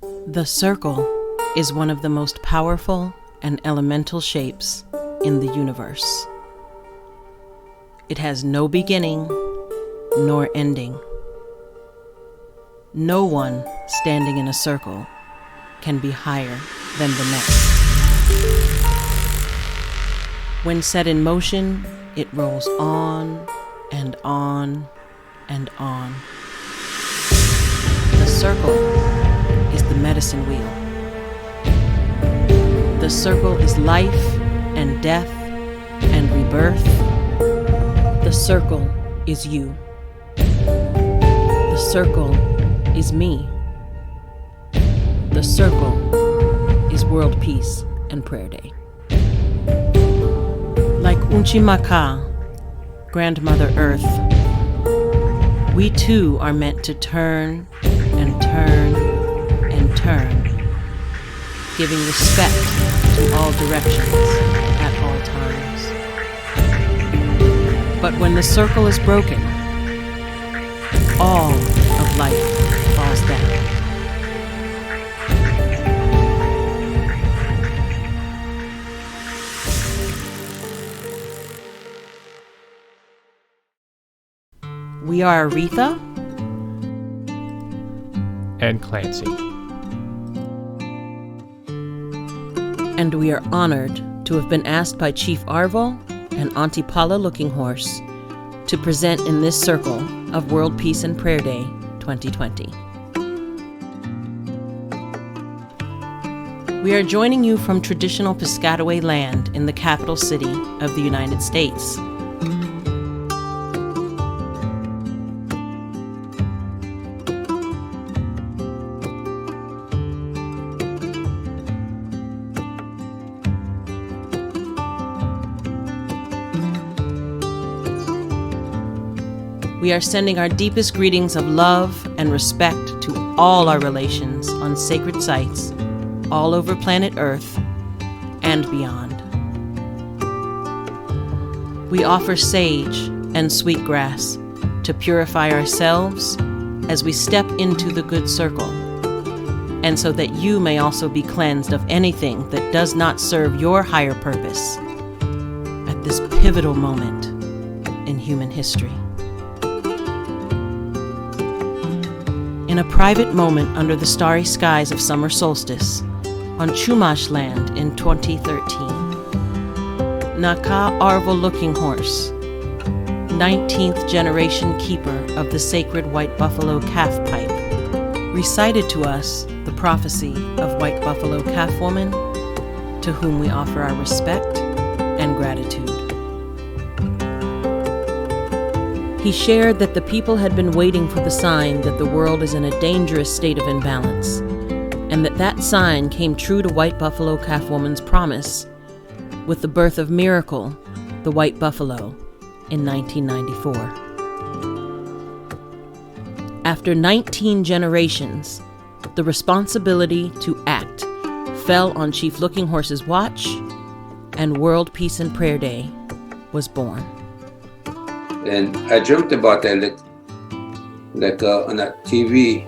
The circle is one of the most powerful and elemental shapes in the universe. It has no beginning nor ending. No one standing in a circle can be higher than the next. When set in motion, it rolls on and on and on. The circle is the medicine wheel. The circle is life and death and rebirth. The circle is you. The circle is me. The circle is World Peace and Prayer Day. Like Unchimaka, Grandmother Earth, we too are meant to turn and turn and turn, giving respect to all directions at all times. But when the circle is broken, all of life falls down. We are Aretha and Clancy. And we are honored to have been asked by Chief Arvo and Auntie Paula Looking Horse to present in this circle of World Peace and Prayer Day 2020. We are joining you from traditional Piscataway land in the capital city of the United States. We are sending our deepest greetings of love and respect to all our relations on sacred sites all over planet Earth and beyond. We offer sage and sweetgrass to purify ourselves as we step into the good circle, and so that you may also be cleansed of anything that does not serve your higher purpose at this pivotal moment in human history. In a private moment under the starry skies of summer solstice, on Chumash land in 2013, Naka Arvo Looking Horse, 19th generation keeper of the sacred White Buffalo calf pipe, recited to us the prophecy of White Buffalo Calf Woman, to whom we offer our respect and gratitude. He shared that the people had been waiting for the sign that the world is in a dangerous state of imbalance, and that sign came true to White Buffalo Calf Woman's promise with the birth of Miracle, the White Buffalo, in 1994. After 19 generations, the responsibility to act fell on Chief Looking Horse's watch, and World Peace and Prayer Day was born. And I dreamt about that, like on that TV,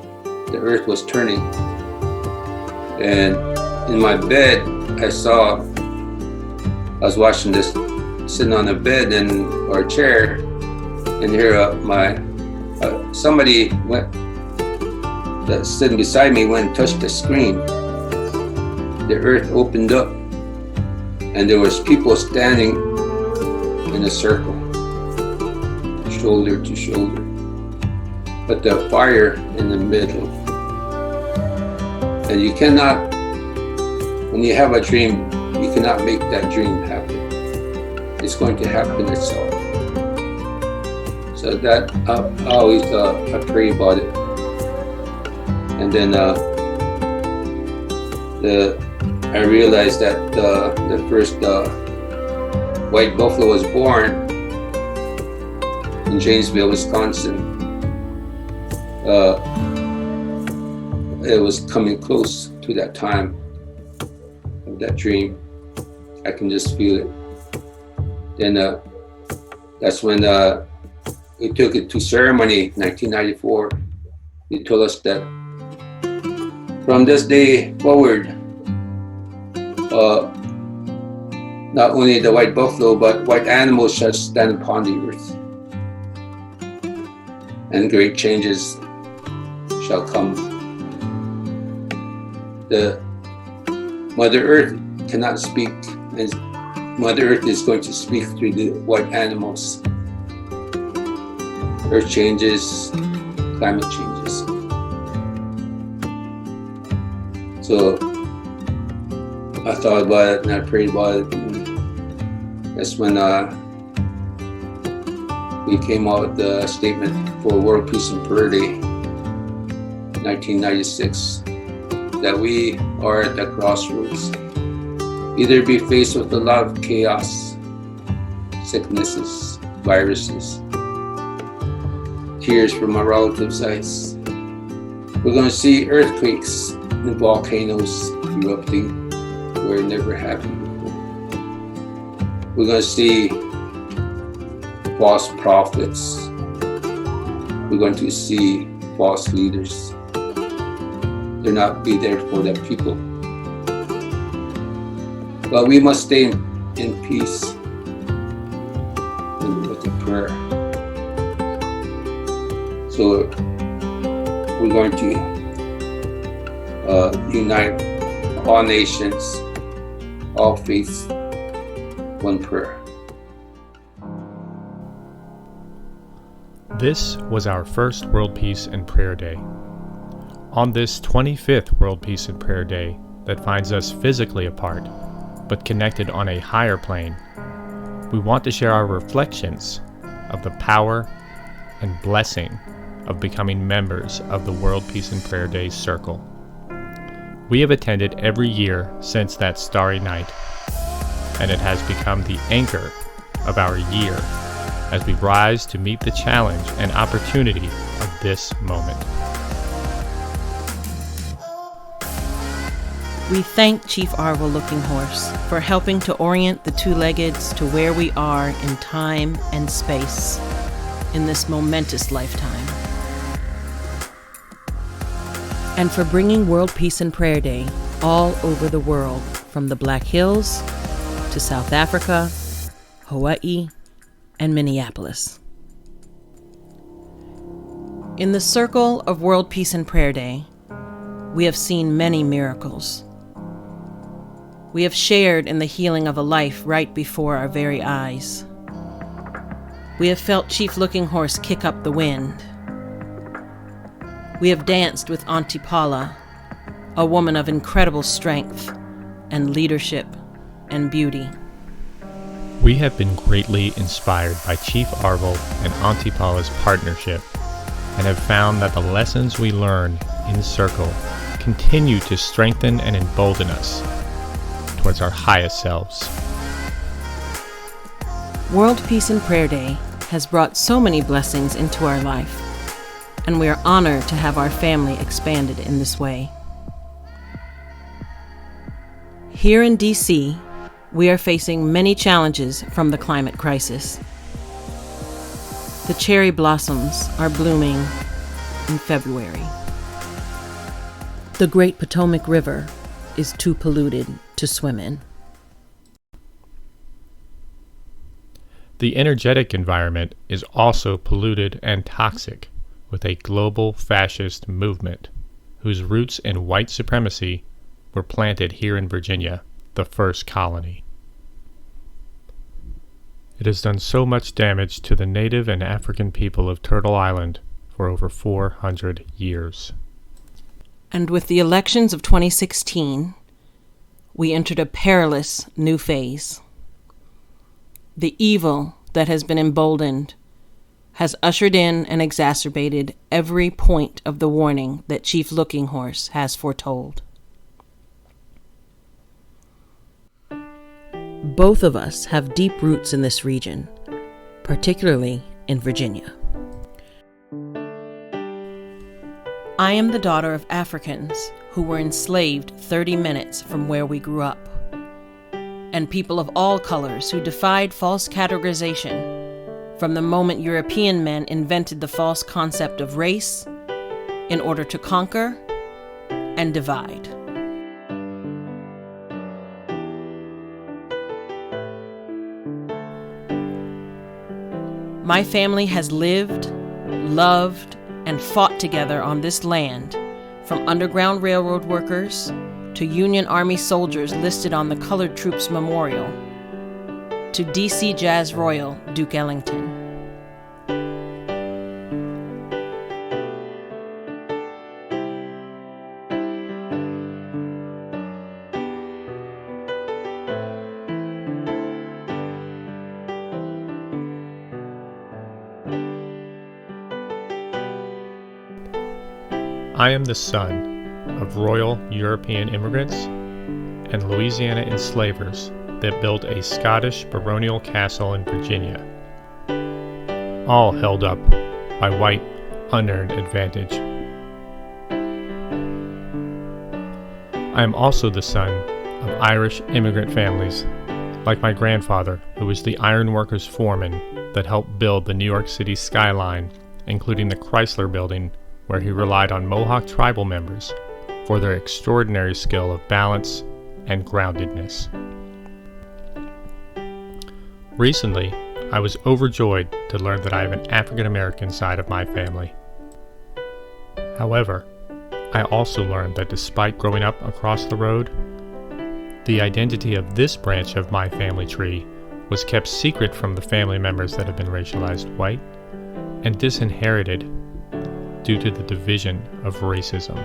the earth was turning. And in my bed, I was watching this, sitting on a bed or a chair, and here somebody that's sitting beside me went and touched the screen. The earth opened up, and there was people standing in a circle, shoulder to shoulder, but the fire in the middle. And you cannot, when you have a dream, you cannot make that dream happen. It's going to happen itself. So that I always I pray about it. And then I realized that the first White Buffalo was born in Janesville, Wisconsin. It was coming close to that time of that dream. I can just feel it. Then that's when we took it to ceremony, 1994. They told us that From this day forward, not only the white buffalo, but white animals shall stand upon the earth, and great changes shall come. The Mother Earth cannot speak, and Mother Earth is going to speak through the white animals. Earth changes, climate changes. So I thought about it and I prayed about it. And that's when we came out with the statement for World Peace and Prayer Day, 1996, that we are at the crossroads. Either be faced with a lot of chaos, sicknesses, viruses, tears from our relatives' eyes. We're going to see earthquakes and volcanoes erupting where it never happened before. We're going to see false prophets. We're going to see false leaders. They'll not be there for the people. But we must stay in peace and with the prayer. So we're going to unite all nations, all faiths, one prayer. This was our first World Peace and Prayer Day. On this 25th World Peace and Prayer Day that finds us physically apart, but connected on a higher plane, we want to share our reflections of the power and blessing of becoming members of the World Peace and Prayer Day Circle. We have attended every year since that starry night, and it has become the anchor of our year as we rise to meet the challenge and opportunity of this moment. We thank Chief Arvo Looking Horse for helping to orient the two-leggeds to where we are in time and space in this momentous lifetime. And for bringing World Peace and Prayer Day all over the world, from the Black Hills to South Africa, Hawaii, and Minneapolis. In the circle of World Peace and Prayer Day, we have seen many miracles. We have shared in the healing of a life right before our very eyes. We have felt Chief Looking Horse kick up the wind. We have danced with Auntie Paula, a woman of incredible strength and leadership and beauty. We have been greatly inspired by Chief Arvo and Auntie Paula's partnership and have found that the lessons we learn in Circle continue to strengthen and embolden us towards our highest selves. World Peace and Prayer Day has brought so many blessings into our life, and we are honored to have our family expanded in this way. Here in D.C., we are facing many challenges from the climate crisis. The cherry blossoms are blooming in February. The Great Potomac River is too polluted to swim in. The energetic environment is also polluted and toxic, with a global fascist movement whose roots in white supremacy were planted here in Virginia, the first colony. It has done so much damage to the native and African people of Turtle Island for over 400 years. And with the elections of 2016, we entered a perilous new phase. The evil that has been emboldened has ushered in and exacerbated every point of the warning that Chief Looking Horse has foretold. Both of us have deep roots in this region, particularly in Virginia. I am the daughter of Africans who were enslaved 30 minutes from where we grew up, and people of all colors who defied false categorization from the moment European men invented the false concept of race in order to conquer and divide. My family has lived, loved, and fought together on this land, from Underground Railroad workers to Union Army soldiers listed on the Colored Troops Memorial, to DC Jazz Royal Duke Ellington. I am the son of Royal European immigrants and Louisiana enslavers that built a Scottish baronial castle in Virginia, all held up by white unearned advantage. I am also the son of Irish immigrant families, like my grandfather, who was the ironworkers foreman that helped build the New York City skyline, including the Chrysler Building, where he relied on Mohawk tribal members for their extraordinary skill of balance and groundedness. Recently, I was overjoyed to learn that I have an African American side of my family. However, I also learned that despite growing up across the road, the identity of this branch of my family tree was kept secret from the family members that have been racialized white and disinherited due to the division of racism.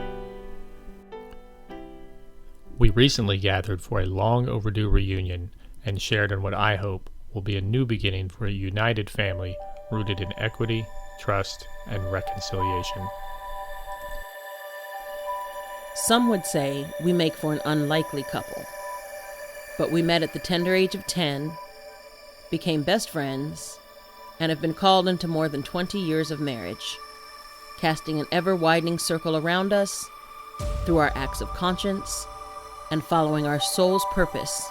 We recently gathered for a long overdue reunion and shared in what I hope will be a new beginning for a united family rooted in equity, trust, and reconciliation. Some would say we make for an unlikely couple, but we met at the tender age of 10, became best friends, and have been called into more than 20 years of marriage, casting an ever-widening circle around us through our acts of conscience and following our soul's purpose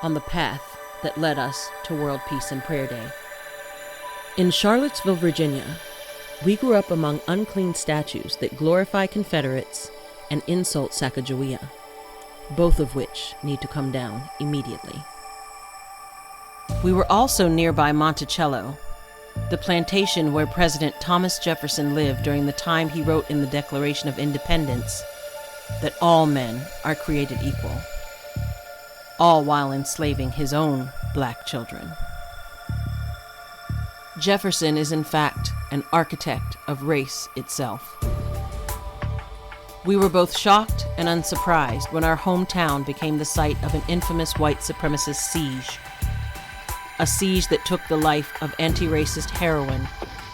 on the path that led us to World Peace and Prayer Day. In Charlottesville, Virginia, we grew up among unclean statues that glorify Confederates and insult Sacagawea, both of which need to come down immediately. We were also nearby Monticello, the plantation where President Thomas Jefferson lived during the time he wrote in the Declaration of Independence that all men are created equal, all while enslaving his own black children. Jefferson is in fact an architect of race itself. We were both shocked and unsurprised when our hometown became the site of an infamous white supremacist siege, a siege that took the life of anti-racist heroine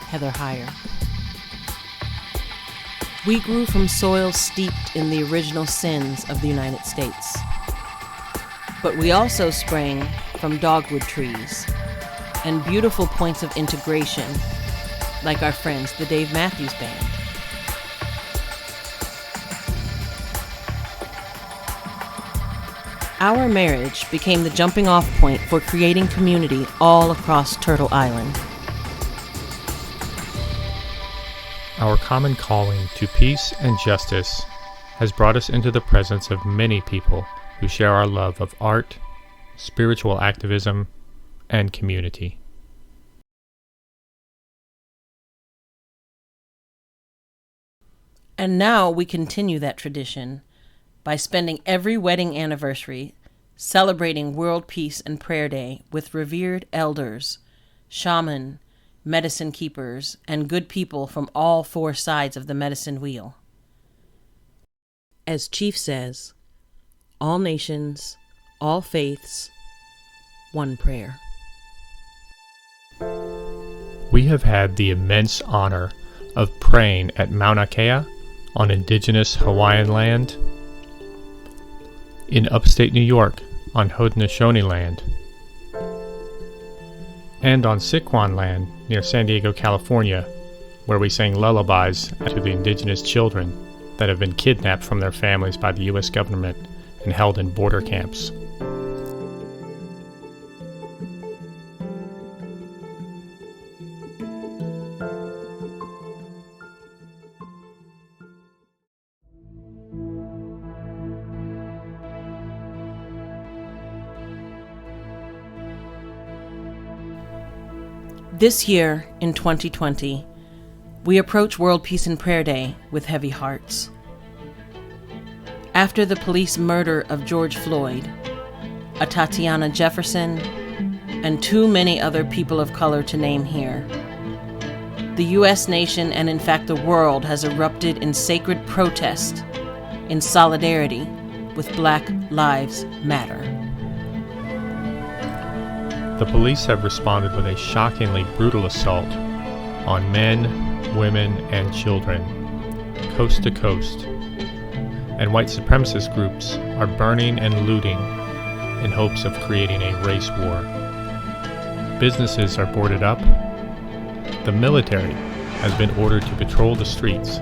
Heather Heyer. We grew from soil steeped in the original sins of the United States. But we also sprang from dogwood trees and beautiful points of integration, like our friends, the Dave Matthews Band. Our marriage became the jumping-off point for creating community all across Turtle Island. Our common calling to peace and justice has brought us into the presence of many people who share our love of art, spiritual activism, and community. And now we continue that tradition by spending every wedding anniversary celebrating World Peace and Prayer Day with revered elders, shaman, medicine keepers, and good people from all four sides of the medicine wheel. As Chief says, all nations, all faiths, one prayer. We have had the immense honor of praying at Mauna Kea on indigenous Hawaiian land, in upstate New York on Haudenosaunee land, and on Sycuan land near San Diego, California, where we sang lullabies to the indigenous children that have been kidnapped from their families by the U.S. government and held in border camps. This year, in 2020, we approach World Peace and Prayer Day with heavy hearts. After the police murder of George Floyd, a Tatiana Jefferson, and too many other people of color to name here, the U.S. nation and in fact the world has erupted in sacred protest in solidarity with Black Lives Matter. The police have responded with a shockingly brutal assault on men, women, and children, coast to coast, and white supremacist groups are burning and looting in hopes of creating a race war. Businesses are boarded up. The military has been ordered to patrol the streets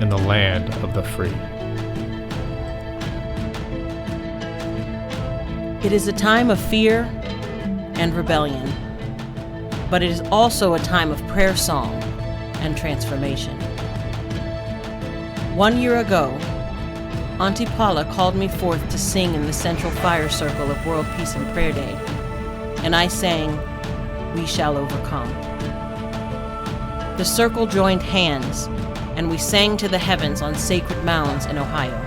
in the land of the free. It is a time of fear and rebellion, but it is also a time of prayer song and transformation. 1 year ago, Auntie Paula called me forth to sing in the central fire circle of World Peace and Prayer Day, and I sang, "We Shall Overcome." The circle joined hands, and we sang to the heavens on sacred mounds in Ohio.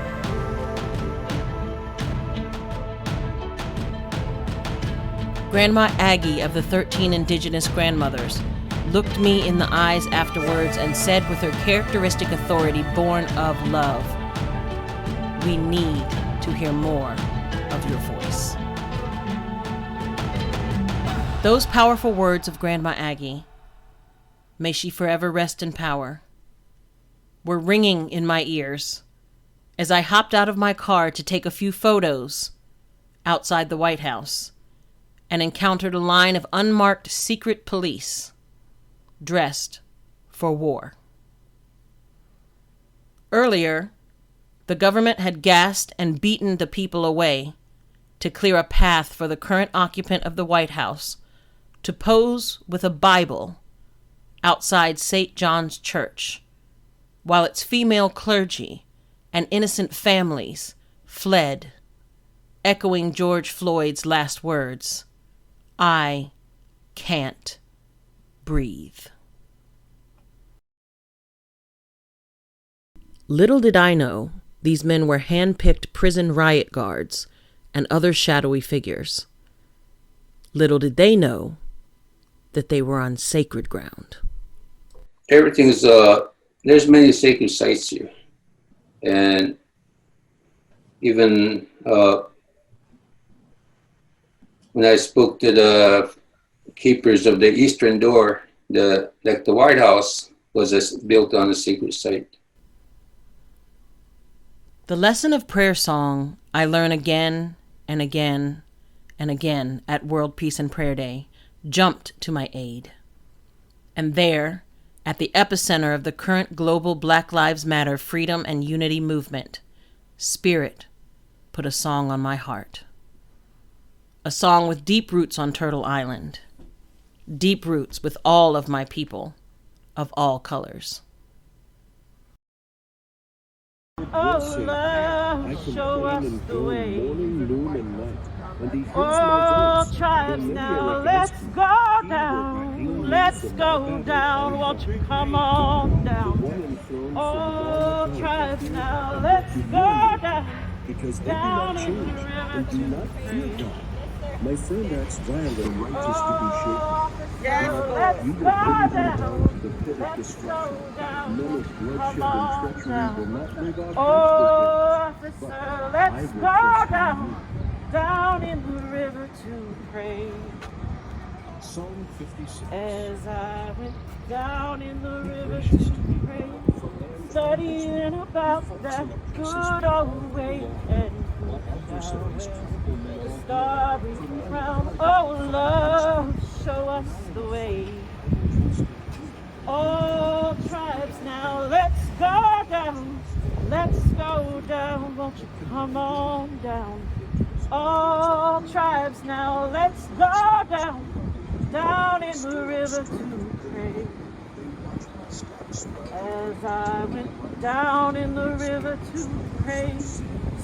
Grandma Aggie of the 13 indigenous grandmothers looked me in the eyes afterwards and said with her characteristic authority born of love, "We need to hear more of your voice." Those powerful words of Grandma Aggie, may she forever rest in power, were ringing in my ears as I hopped out of my car to take a few photos outside the White House and encountered a line of unmarked secret police dressed for war. Earlier, the government had gassed and beaten the people away to clear a path for the current occupant of the White House to pose with a Bible outside St. John's Church, while its female clergy and innocent families fled, echoing George Floyd's last words, "I can't breathe." Little did I know these men were hand-picked prison riot guards and other shadowy figures. Little did they know that they were on sacred ground. Everything's, there's many sacred sites here. And even when I spoke to the keepers of the Eastern Door, the White House was built on a sacred site. The lesson of prayer song I learn again and again and again at World Peace and Prayer Day jumped to my aid. And there, at the epicenter of the current global Black Lives Matter freedom and unity movement, Spirit put a song on my heart. A song with deep roots on Turtle Island. Deep roots with all of my people of all colors. Oh, love, show us the way. Oh, tribes now, let's go down. Let's go down. Won't you come on down? Oh, tribes now, let's go down. Because they do Down not in the change river and do not fear to God. My friend acts violent and righteous to be shaken. yes, God, let's you go will bring them down. down to the pit of Let's destruction. go down. Men of bloodshed Come on and treachery down. will not live out Oh, half officer, I let's will go trust in down, down in the river to pray. you. Psalm 56. As I went down in the river to pray, studying about that good old way and the starry crown. Oh, love, show us the way. All tribes now, let's go down. Let's go down. Won't you come on down? All tribes now, let's go down. Down in the river to pray. As I went down in the river to pray,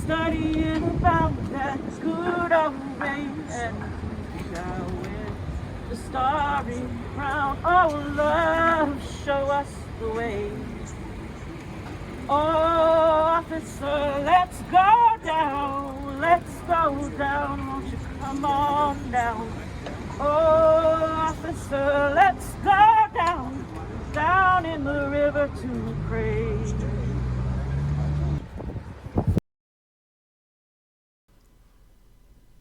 studying about that good old way and Yahweh, the starry ground. Oh, love, show us the way. Oh, officer, let's go down. Let's go down. Won't you come on down? Oh, officer, let's go down. Down in the river to pray.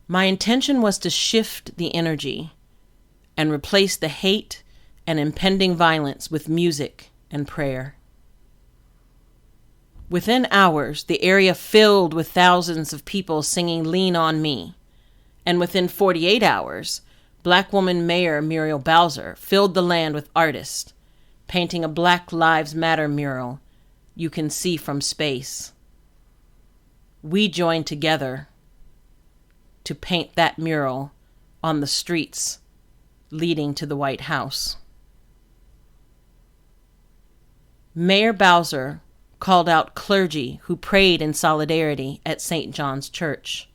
My intention was to shift the energy and replace the hate and impending violence with music and prayer. Within hours, the area filled with thousands of people singing Lean on Me. And within 48 hours, Black woman Mayor Muriel Bowser filled the land with artists, painting a Black Lives Matter mural you can see from space. We joined together to paint that mural on the streets leading to the White House. Mayor Bowser called out clergy who prayed in solidarity at St. John's Church.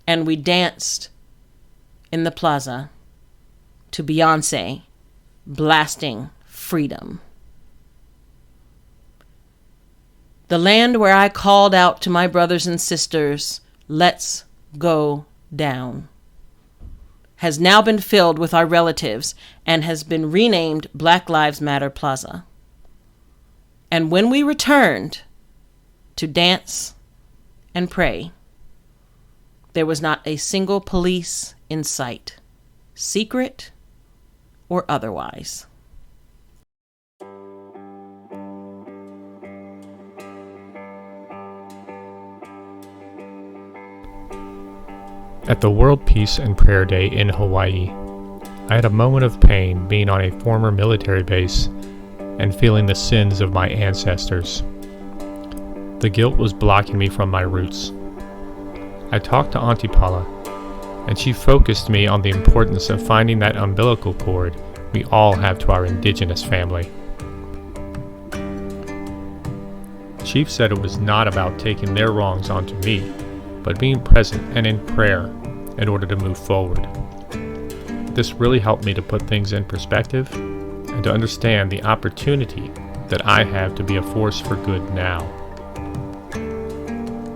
And we danced in the plaza to Beyoncé blasting freedom. The land where I called out to my brothers and sisters, let's go down, has now been filled with our relatives and has been renamed Black Lives Matter Plaza. And when we returned to dance and pray, there was not a single police in sight, secret or otherwise. At the World Peace and Prayer Day in Hawaii, I had a moment of pain being on a former military base and feeling the sins of my ancestors. The guilt was blocking me from my roots. I talked to Auntie Paula, and she focused me on the importance of finding that umbilical cord we all have to our indigenous family. Chief said it was not about taking their wrongs onto me, but being present and in prayer in order to move forward. This really helped me to put things in perspective and to understand the opportunity that I have to be a force for good now.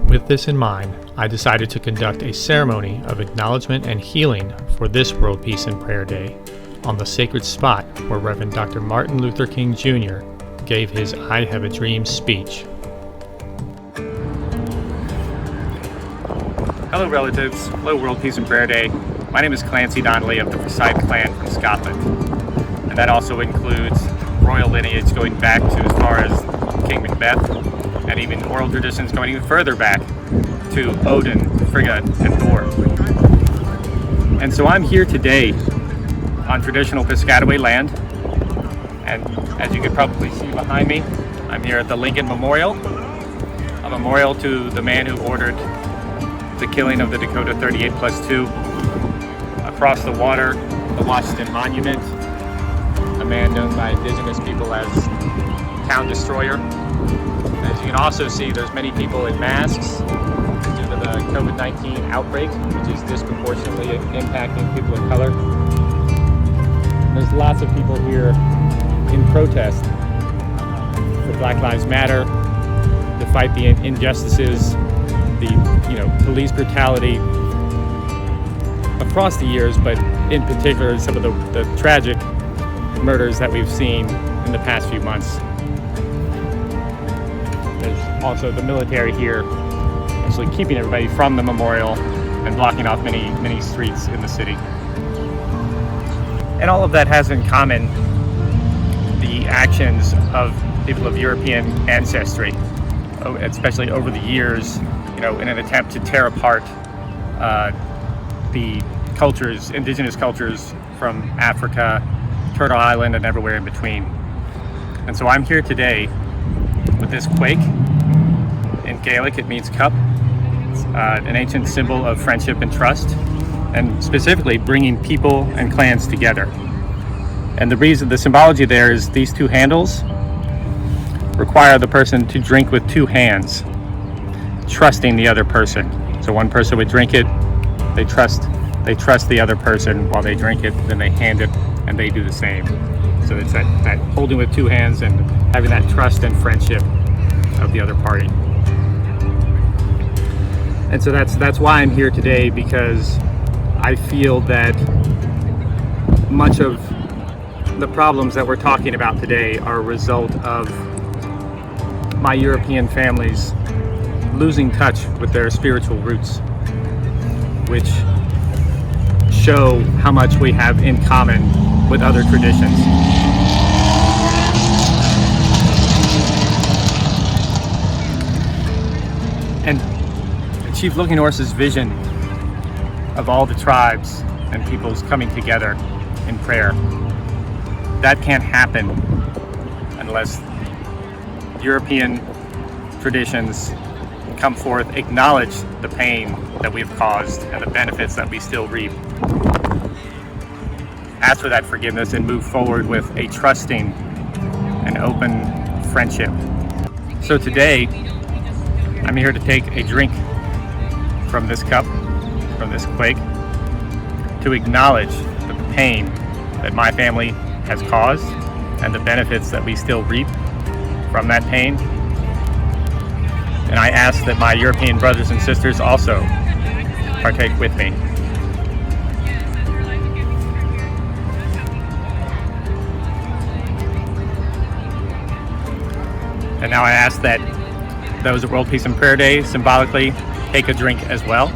With this in mind, I decided to conduct a ceremony of acknowledgement and healing for this World Peace and Prayer Day on the sacred spot where Reverend Dr. Martin Luther King Jr. gave his I Have a Dream speech. Hello relatives, hello World Peace and Prayer Day. My name is Clancy Donnelly of the Forsyth clan from Scotland. And that also includes royal lineage going back to as far as King Macbeth, and even oral traditions going even further back to Odin, Frigga, and Thor. And so I'm here today on traditional Piscataway land, and as you can probably see behind me, I'm here at the Lincoln Memorial, a memorial to the man who ordered the killing of the Dakota 38+2. Across the water, the Washington Monument, a man known by indigenous people as Town Destroyer. As you can also see, there's many people in masks due to the COVID-19 outbreak, which is disproportionately impacting people of color. There's lots of people here in protest for Black Lives Matter, to fight the injustices, the police brutality across the years, but in particular some of the tragic murders that we've seen in the past few months. There's also the military here actually keeping everybody from the memorial and blocking off many streets in the city. And all of that has in common the actions of people of European ancestry, especially over the years, in an attempt to tear apart the cultures, indigenous cultures from Africa, Turtle Island, and everywhere in between. And so I'm here today with this quake. In Gaelic, it means cup. It's an ancient symbol of friendship and trust, and specifically bringing people and clans together. And the symbology there is these two handles require the person to drink with two hands, trusting the other person. So one person would drink it They trust the other person while they drink it, then they hand it and they do the same. So it's that holding with two hands and having that trust and friendship of the other party. And so that's why I'm here today, because I feel that much of the problems that we're talking about today are a result of my European families losing touch with their spiritual roots, which show how much we have in common with other traditions. And Chief Looking Horse's vision of all the tribes and peoples coming together in prayer, that can't happen unless European traditions come forth, acknowledge the pain that we've caused and the benefits that we still reap, ask for that forgiveness, and move forward with a trusting and open friendship. So today, I'm here to take a drink from this cup, from this quake, to acknowledge the pain that my family has caused and the benefits that we still reap from that pain. And I ask that my European brothers and sisters also partake with me. And now I ask that those at World Peace and Prayer Day symbolically take a drink as well.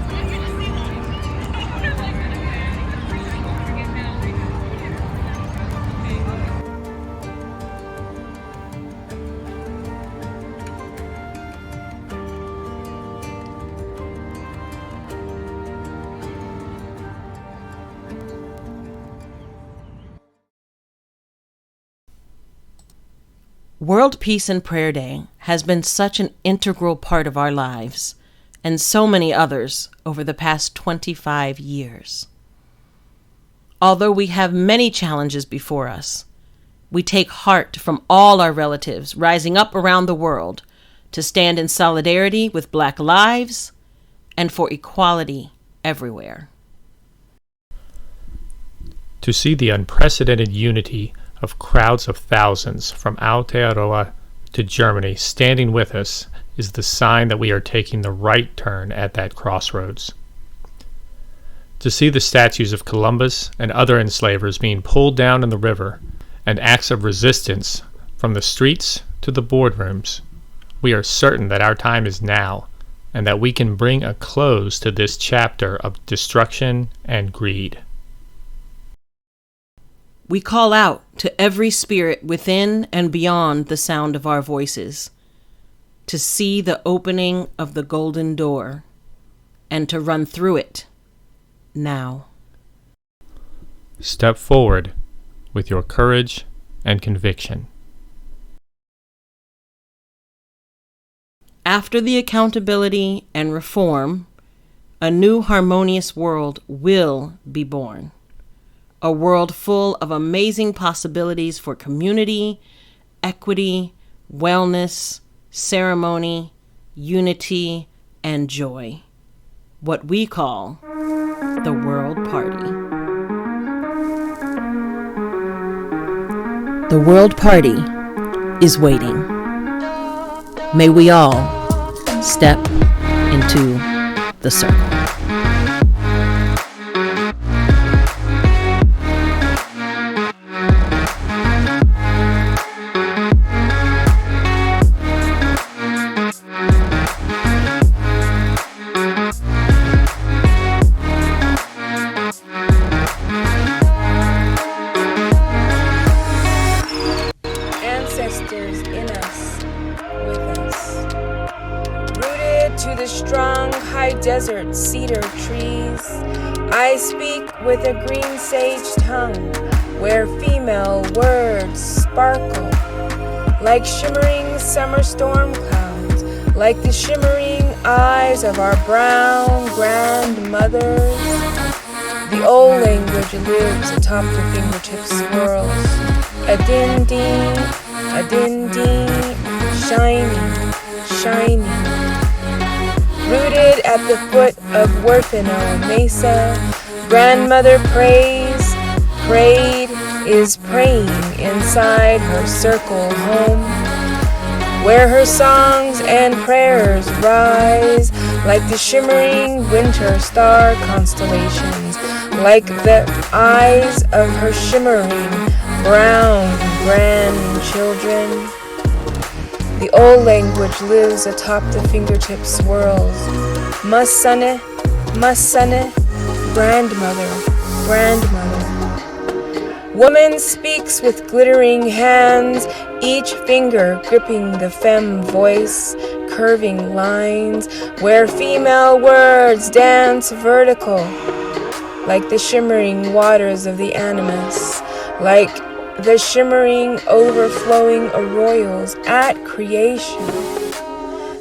World Peace and Prayer Day has been such an integral part of our lives, and so many others over the past 25 years. Although we have many challenges before us, we take heart from all our relatives rising up around the world to stand in solidarity with Black lives and for equality everywhere. To see the unprecedented unity of crowds of thousands from Aotearoa to Germany standing with us is the sign that we are taking the right turn at that crossroads. To see the statues of Columbus and other enslavers being pulled down in the river and acts of resistance from the streets to the boardrooms, we are certain that our time is now and that we can bring a close to this chapter of destruction and greed. We call out to every spirit within and beyond the sound of our voices to see the opening of the golden door and to run through it now. Step forward with your courage and conviction. After the accountability and reform, a new harmonious world will be born. A world full of amazing possibilities for community, equity, wellness, ceremony, unity, and joy. What we call the World Party. The World Party is waiting. May we all step into the circle. Ancestors in us, with us. Rooted to the strong high desert cedar trees, I speak with a green sage tongue, where female words sparkle like shimmering summer storm clouds, like the shimmering eyes of our brown grandmothers. The old language lives atop your fingertips swirls. A din-din, shining, shining. Rooted at the foot of Huerfano Mesa, grandmother prays, prayed, is praying inside her circle home, where her songs and prayers rise like the shimmering winter star constellations, like the eyes of her shimmering brown grandchildren. The old language lives atop the fingertip swirls. Masane, grandmother, grandmother. Woman speaks with glittering hands, each finger gripping the femme voice, curving lines where female words dance vertical, like the shimmering waters of the animus, like the shimmering, overflowing arroyos at creation.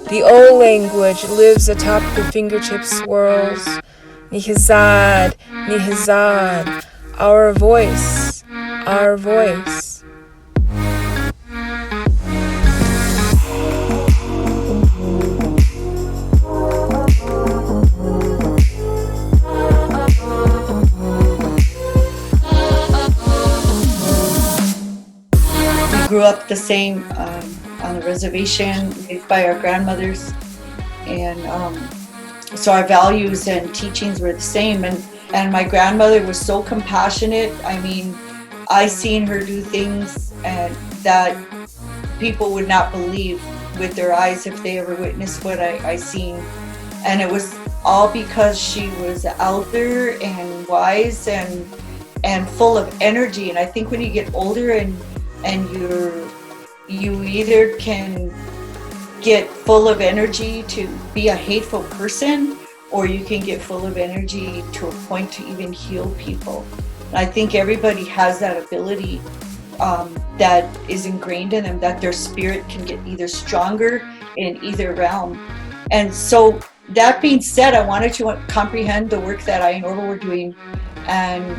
The old language lives atop the fingertip swirls. Nihizad, Nihizad, our voice, our voice. Grew up the same on a reservation raised by our grandmothers, and so our values and teachings were the same, and my grandmother was so compassionate. I mean, I seen her do things that people would not believe with their eyes if they ever witnessed what I seen, and it was all because she was elder and wise and full of energy. And I think when you get older and you either can get full of energy to be a hateful person, or you can get full of energy to a point to even heal people. And I think everybody has that ability that is ingrained in them, that their spirit can get either stronger in either realm. And so that being said, I wanted to comprehend the work that I and Orville were doing. And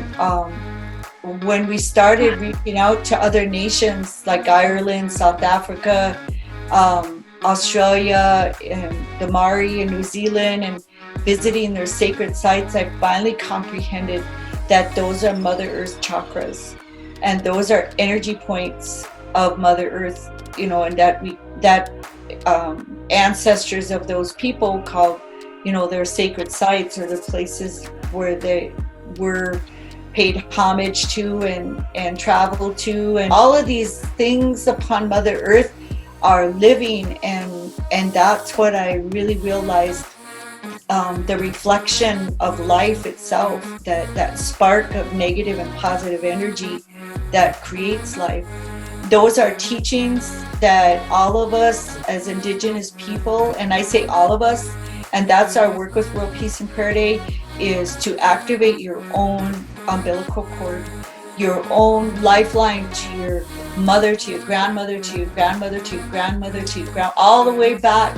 when we started reaching out to other nations like Ireland, South Africa, Australia, and the Maori and New Zealand, and visiting their sacred sites, I finally comprehended that those are Mother Earth chakras, and those are energy points of Mother Earth, you know, and that ancestors of those people called, you know, their sacred sites, or the places where they were paid homage to and traveled to, and all of these things upon Mother Earth are living, and that's what I really realized, the reflection of life itself, that spark of negative and positive energy that creates life. Those are teachings that all of us as Indigenous people, and I say all of us, and that's our work with World Peace and Prayer Day, is to activate your own umbilical cord, your own lifeline to your mother, to your grandmother, to your grandmother, to your grandmother, to your all the way back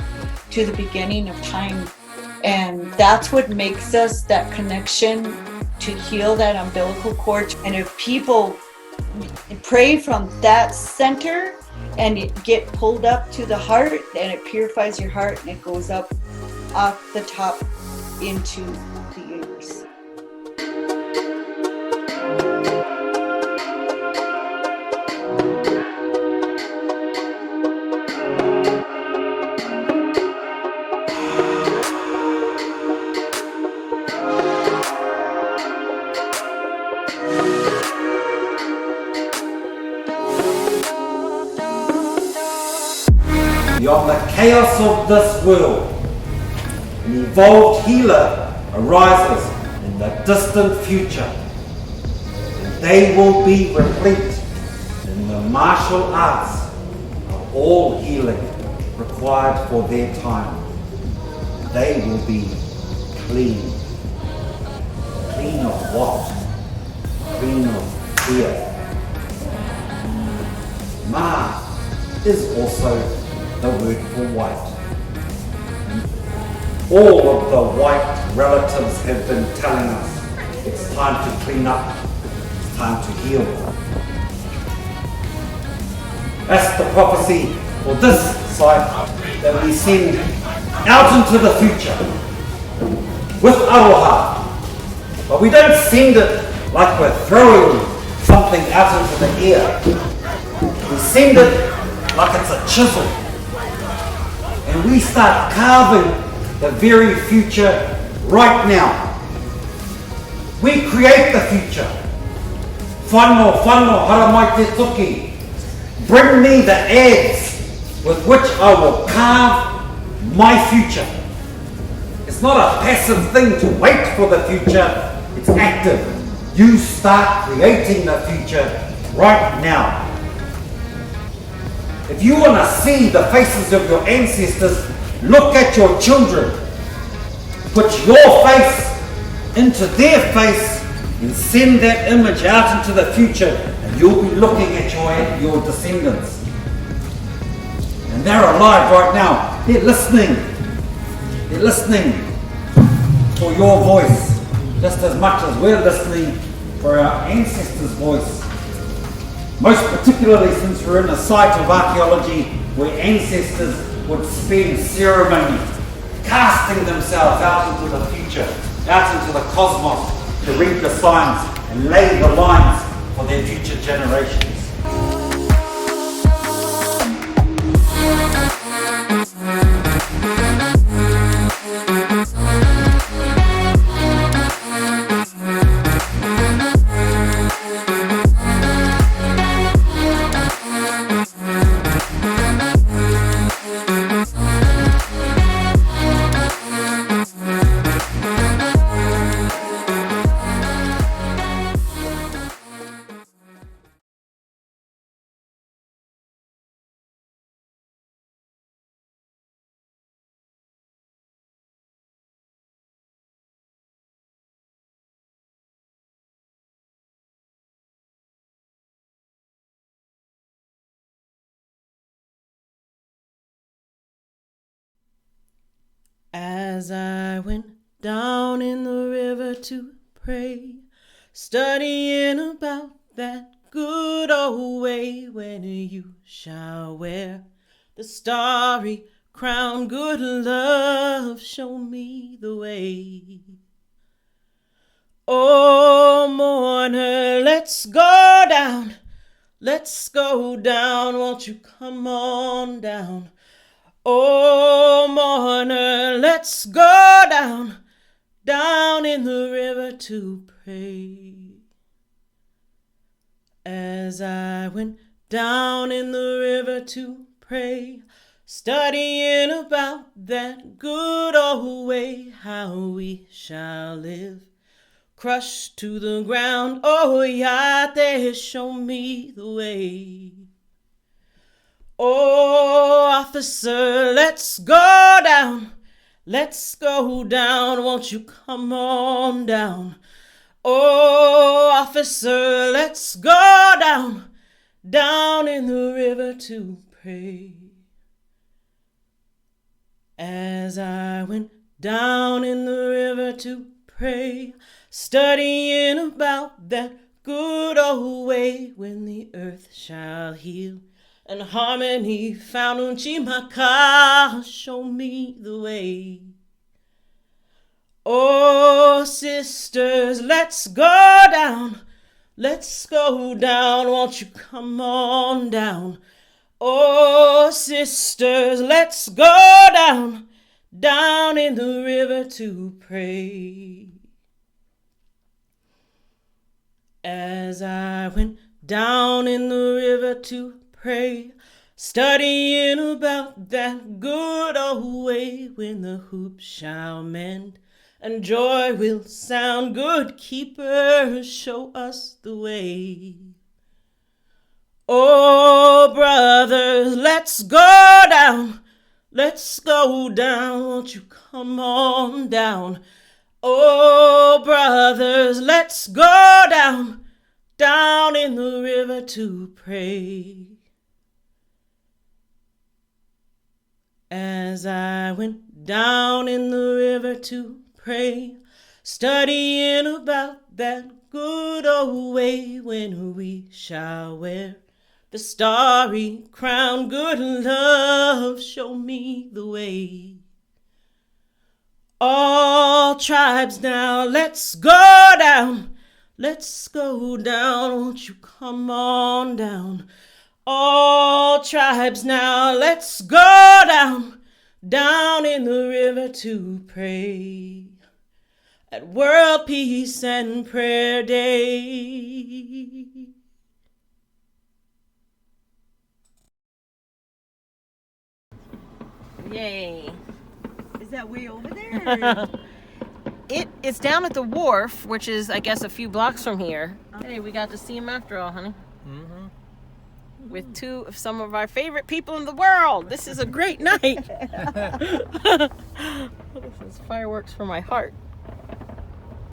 to the beginning of time. And that's what makes us that connection to heal that umbilical cord. And if people pray from that center and it get pulled up to the heart, and it purifies your heart, and it goes up off the top into the universe. Beyond the chaos of this world, an evolved healer arises in the distant future, and they will be replete in the martial arts of all healing required for their time. They will be clean. Clean of what? Clean of fear. Ma is also the word for white. All of the white relatives have been telling us it's time to clean up, it's time to heal. That's the prophecy for this site that we send out into the future with aroha. But we don't send it like we're throwing something out into the air. We send it like it's a chisel. And we start carving the very future right now. We create the future. Whānau, whānau, haramai te toki. Bring me the adze with which I will carve my future. It's not a passive thing to wait for the future, it's active. You start creating the future right now. If you want to see the faces of your ancestors, look at your children. Put your face into their face and send that image out into the future, and you'll be looking at your descendants. And they're alive right now. They're listening. They're listening for your voice, just as much as we're listening for our ancestors' voice. Most particularly since we're in a site of archaeology where ancestors would spend ceremony casting themselves out into the future, out into the cosmos to read the signs and lay the lines for their future generations. As I went down in the river to pray, studying about that good old way when you shall wear the starry crown, good love, show me the way. Oh, mourner, let's go down, won't you come on down? Oh, mourner, let's go down in the river to pray. As I went down in the river to pray, studying about that good old way, how we shall live, crushed to the ground. Oh, Yahweh, show me the way. Oh, officer, let's go down, won't you come on down? Oh, officer, let's go down in the river to pray. As I went down in the river to pray, studying about that good old way when the earth shall heal and harmony found, Unchimaka, show me the way. Oh, sisters, let's go down, won't you come on down? Oh, sisters, let's go down in the river to pray. As I went down in the river to pray, studying about that good old way when the hoops shall mend and joy will sound, good keeper, show us the way. Oh, brothers, let's go down, won't you come on down? Oh, brothers, let's go down in the river to pray. As I went down in the river to pray, studying about that good old way when we shall wear the starry crown, good love, show me the way. All tribes now, let's go down. Let's go down, won't you come on down? All tribes now, let's go down, down in the river to pray at World Peace and Prayer Day. Yay. Is that way over there? It's down at the wharf, which is, I guess, a few blocks from here. Hey, we got to see him after all, honey. Mm-hmm. With two of some of our favorite people in the world. This is a great night. This is fireworks for my heart.